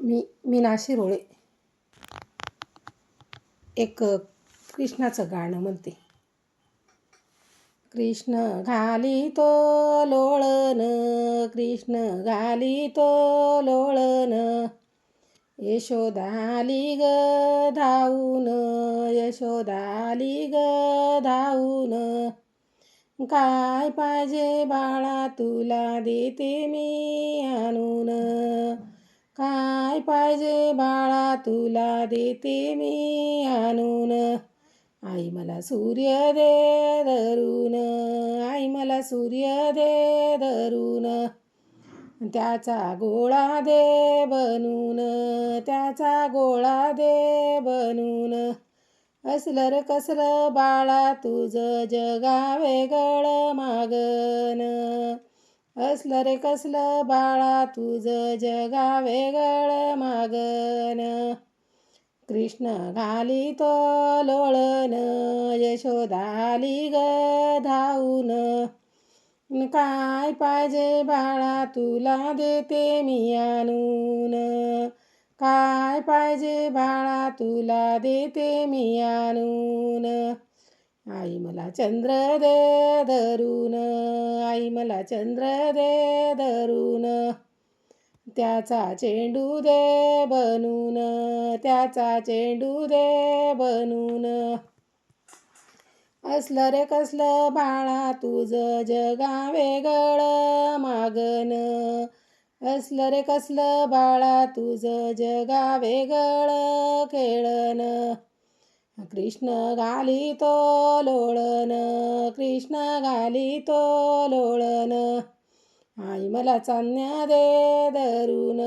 मीना शिरोळे एक कृष्णाचं गाणं म्हणते. कृष्ण घालितो लोळण, कृष्ण घालितो लोळण, यशोदा आली ग धावून, यशोदा आली ग धावून. काय पाहिजे बाळा तुला देते मी आणून, काय पाहिजे बाळा तुला देते मी आणून. आई मला सूर्य दे धरून, आई मला सूर्य दे धरून, त्याचा गोळा दे बनून, त्याचा गोळा दे बनून. असलं रे कसलं बाळा तुझं जगा वेगळं मागन, असलं रे कसलं बाळा तुझं जगा वेगळं मागन. कृष्ण घालितो लोळण, यशोदा आली ग धावून. काय पाहिजे बाळा तुला देते मी आणून, काय पाहिजे बाळा तुला देते मी आणून. आई मला चंद्र दे धरून, आई मला चंद्र दे धरून, त्याचा चेंडू दे बनून, त्याचा चेंडू दे बनून. असलं रे कसलं बाळा तुझं जगा वेगळं मागन, असलं रे कसलं बाळा तुझं जगा वेगळं खेळण. कृष्ण घालितो लोळण, कृष्ण घालितो लोळण, आई मला चांदण्या दे धरून,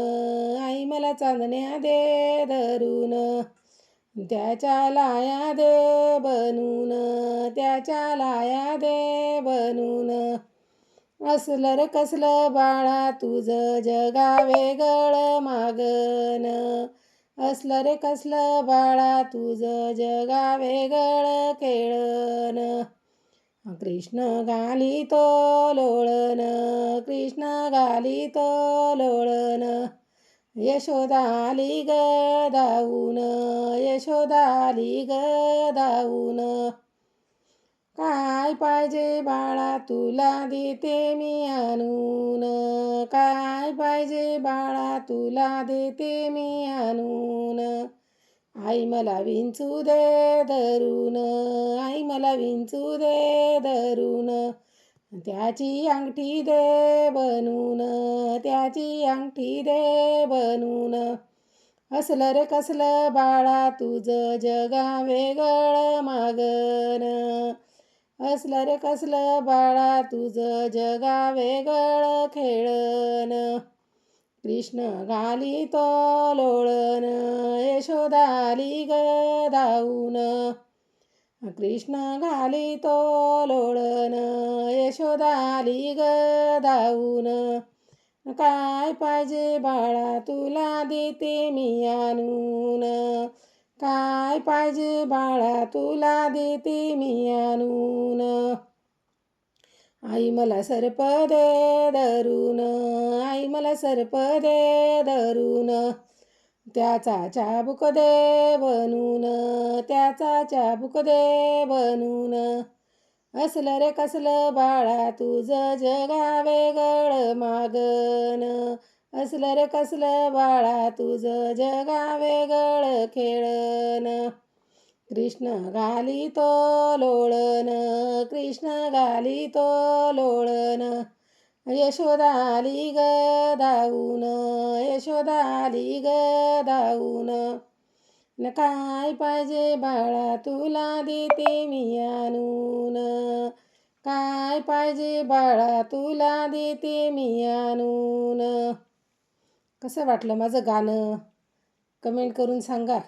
आई मला चांदण्या दे धरून, त्याच्या लाया दे बनून, त्याच्या लाया दे बनून. असलं रे कसलं बाळा तुझं जगा वेगळं मागन, असलं रे कसलं बाळा तुझं जगा वेगळं खेळण. कृष्ण घालितो लोळण, कृष्ण घालितो लोळण, यशोदा आली ग धावून, यशोदा आली ग धावून. काय पाहिजे बाळा तुला देते मी आणून, काय पाहिजे बाळा तुला देते मी आणून. आई मला विंचू दे धरून, आई मला विंचू दे धरून, त्याची अंगठी दे बनून, त्याची अंगठी दे बनून. असलं रे कसलं बाळा तुझं जगा वेगळं मागन, असलं रे कसलं बाळा तुझं जगा वेगळं खेळण. कृष्ण घालितो लोळण, यशोदा आली ग धावून. कृष्ण घालितो लोळण, यशोदा आली ग धावून. काय पाहिजे बाळा तुला देते मी आणून, काय पाहिजे बाळा तुला देते मी आणून. आई मला सर्प दे धरून, आई मला सर्प दे धरून, त्याचा चाबूक दे बनून, त्याचा चाबूक दे बनून. असलं रे कसलं बाळा तुझं जगा वेगळं मागन, असलं रे कसलं बाळा तुझं जगा वेगळं खेळण. कृष्ण घालितो लोळण, कृष्ण घालितो लोळण, यशोदा आली ग धावून, यशोदा आली ग धावून. काय पाहिजे बाळा तुला देते मी आणून, काय पाहिजे बाळा तुला देते मी आणून. कसं वाटलं माझं गाणं कमेंट करून सांगा.